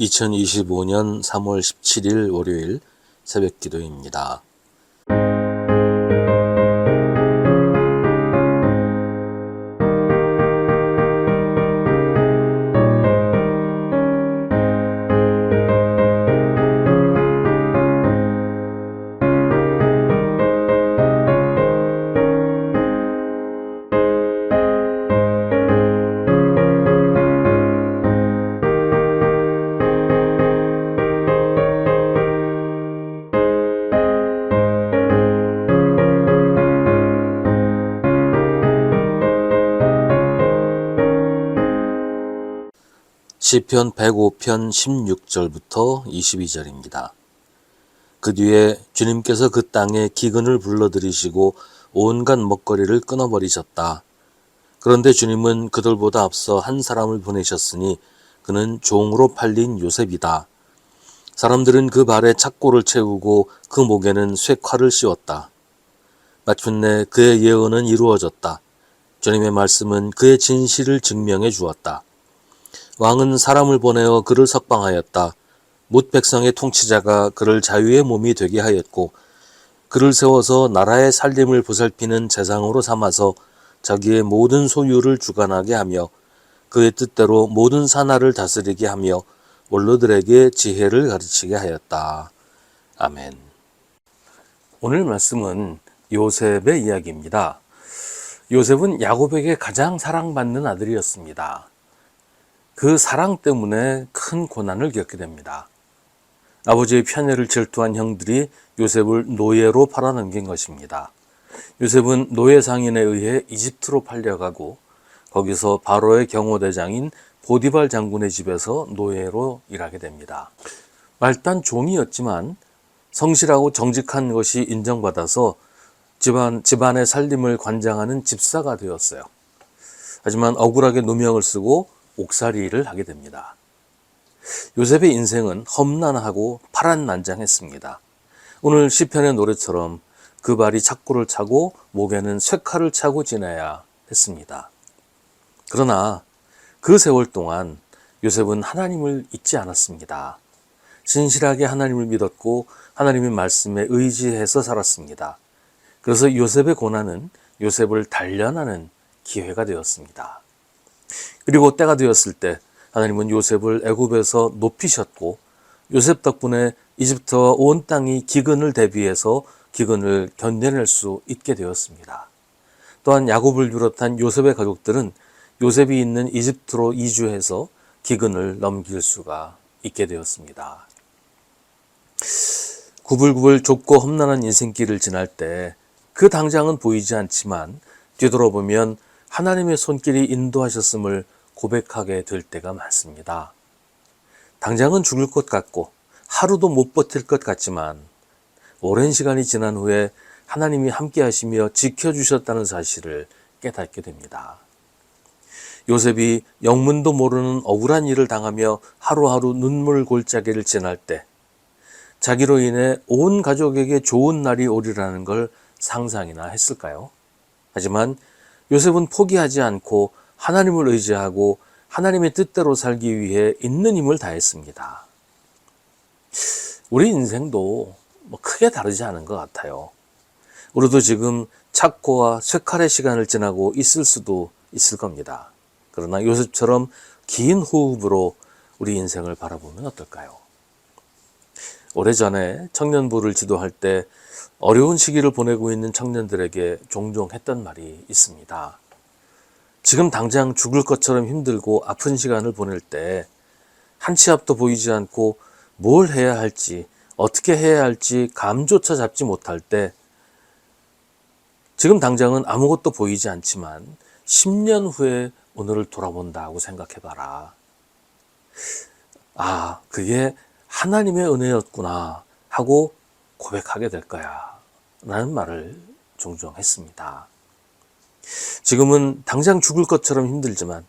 2025년 3월 17일 월요일 새벽 기도입니다. 시편 105편 16절부터 22절입니다. 그 뒤에 주님께서 그 땅에 기근을 불러들이시고 온갖 먹거리를 끊어버리셨다. 그런데 주님은 그들보다 앞서 한 사람을 보내셨으니 그는 종으로 팔린 요셉이다. 사람들은 그 발에 착고를 채우고 그 목에는 쇠칼을 씌웠다. 마침내 그의 예언은 이루어졌다. 주님의 말씀은 그의 진실을 증명해 주었다. 왕은 사람을 보내어 그를 석방하였다. 뭇 백성의 통치자가 그를 자유의 몸이 되게 하였고 그를 세워서 나라의 살림을 보살피는 재상으로 삼아서 자기의 모든 소유를 주관하게 하며 그의 뜻대로 모든 산하를 다스리게 하며 원로들에게 지혜를 가르치게 하였다. 아멘. 오늘 말씀은 요셉의 이야기입니다. 요셉은 야곱에게 가장 사랑받는 아들이었습니다. 그 사랑 때문에 큰 고난을 겪게 됩니다. 아버지의 편애를 질투한 형들이 요셉을 노예로 팔아넘긴 것입니다. 요셉은 노예 상인에 의해 이집트로 팔려가고 거기서 바로의 경호대장인 보디발 장군의 집에서 노예로 일하게 됩니다. 말단 종이었지만 성실하고 정직한 것이 인정받아서 집안의 살림을 관장하는 집사가 되었어요. 하지만 억울하게 누명을 쓰고 옥살이를 하게 됩니다. 요셉의 인생은 험난하고 파란만장했습니다. 오늘 시편의 노래처럼 그 발이 착고를 차고 목에는 쇠칼을 차고 지내야 했습니다. 그러나 그 세월 동안 요셉은 하나님을 잊지 않았습니다. 신실하게 하나님을 믿었고 하나님의 말씀에 의지해서 살았습니다. 그래서 요셉의 고난은 요셉을 단련하는 기회가 되었습니다. 그리고 때가 되었을 때 하나님은 요셉을 애굽에서 높이셨고 요셉 덕분에 이집트와 온 땅이 기근을 대비해서 기근을 견뎌낼 수 있게 되었습니다. 또한 야곱을 비롯한 요셉의 가족들은 요셉이 있는 이집트로 이주해서 기근을 넘길 수가 있게 되었습니다. 구불구불 좁고 험난한 인생길을 지날 때 그 당장은 보이지 않지만 뒤돌아보면 하나님의 손길이 인도하셨음을 고백하게 될 때가 많습니다. 당장은 죽을 것 같고 하루도 못 버틸 것 같지만 오랜 시간이 지난 후에 하나님이 함께 하시며 지켜주셨다는 사실을 깨닫게 됩니다. 요셉이 영문도 모르는 억울한 일을 당하며 하루하루 눈물 골짜기를 지날 때 자기로 인해 온 가족에게 좋은 날이 오리라는 걸 상상이나 했을까요? 하지만 요셉은 포기하지 않고 하나님을 의지하고 하나님의 뜻대로 살기 위해 있는 힘을 다했습니다. 우리 인생도 크게 다르지 않은 것 같아요. 우리도 지금 착고와 쇠칼의 시간을 지나고 있을 수도 있을 겁니다. 그러나 요셉처럼 긴 호흡으로 우리 인생을 바라보면 어떨까요? 오래전에 청년부를 지도할 때 어려운 시기를 보내고 있는 청년들에게 종종 했던 말이 있습니다. 지금 당장 죽을 것처럼 힘들고 아픈 시간을 보낼 때 한 치 앞도 보이지 않고 뭘 해야 할지 어떻게 해야 할지 감조차 잡지 못할 때 지금 당장은 아무것도 보이지 않지만 10년 후에 오늘을 돌아본다고 생각해봐라. 아, 그게 하나님의 은혜였구나 하고 고백하게 될 거야 라는 말을 종종 했습니다. 지금은 당장 죽을 것처럼 힘들지만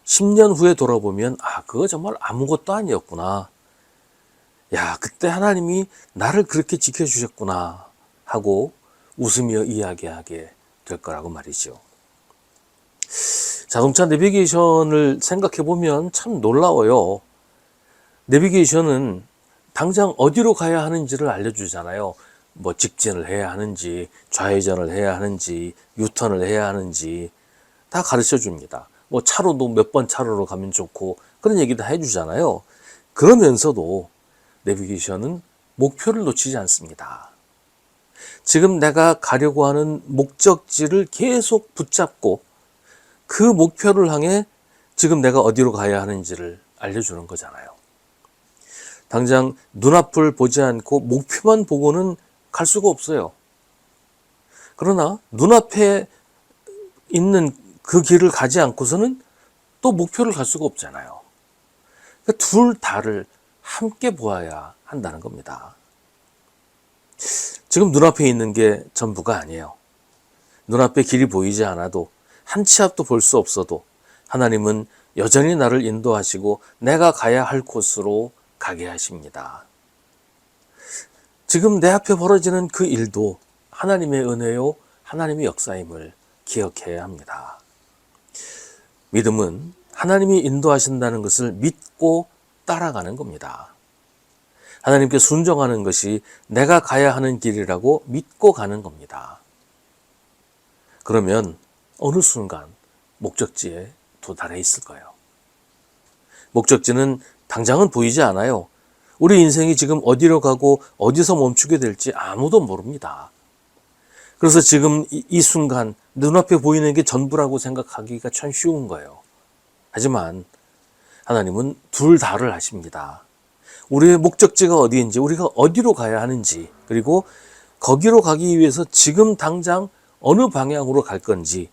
10년 후에 돌아보면 그거 정말 아무것도 아니었구나. 야, 그때 하나님이 나를 그렇게 지켜주셨구나 하고 웃으며 이야기하게 될 거라고 말이죠. 자동차 내비게이션을 생각해 보면 참 놀라워요. 내비게이션은 당장 어디로 가야 하는지를 알려주잖아요. 뭐 직진을 해야 하는지, 좌회전을 해야 하는지, 유턴을 해야 하는지 다 가르쳐 줍니다. 뭐 차로도 몇 번 차로로 가면 좋고 그런 얘기도 해주잖아요. 그러면서도 내비게이션은 목표를 놓치지 않습니다. 지금 내가 가려고 하는 목적지를 계속 붙잡고 그 목표를 향해 지금 내가 어디로 가야 하는지를 알려주는 거잖아요. 당장 눈앞을 보지 않고 목표만 보고는 갈 수가 없어요. 그러나 눈앞에 있는 그 길을 가지 않고서는 또 목표를 갈 수가 없잖아요. 그러니까 둘 다를 함께 보아야 한다는 겁니다. 지금 눈앞에 있는 게 전부가 아니에요. 눈앞에 길이 보이지 않아도 한 치 앞도 볼 수 없어도 하나님은 여전히 나를 인도하시고 내가 가야 할 곳으로 가게 하십니다. 지금 내 앞에 벌어지는 그 일도 하나님의 은혜요, 하나님의 역사임을 기억해야 합니다. 믿음은 하나님이 인도하신다는 것을 믿고 따라가는 겁니다. 하나님께 순종하는 것이 내가 가야 하는 길이라고 믿고 가는 겁니다. 그러면 어느 순간 목적지에 도달해 있을 거예요. 목적지는 당장은 보이지 않아요. 우리 인생이 지금 어디로 가고 어디서 멈추게 될지 아무도 모릅니다. 그래서 지금 이 순간 눈앞에 보이는 게 전부라고 생각하기가 참 쉬운 거예요. 하지만 하나님은 둘 다를 하십니다. 우리의 목적지가 어디인지, 우리가 어디로 가야 하는지, 그리고 거기로 가기 위해서 지금 당장 어느 방향으로 갈 건지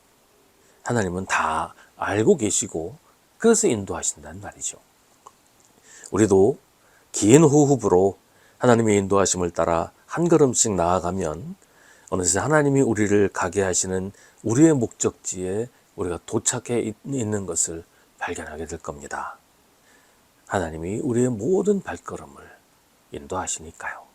하나님은 다 알고 계시고 그래서 인도하신다는 말이죠. 우리도 긴 호흡으로 하나님의 인도하심을 따라 한 걸음씩 나아가면 어느새 하나님이 우리를 가게 하시는 우리의 목적지에 우리가 도착해 있는 것을 발견하게 될 겁니다. 하나님이 우리의 모든 발걸음을 인도하시니까요.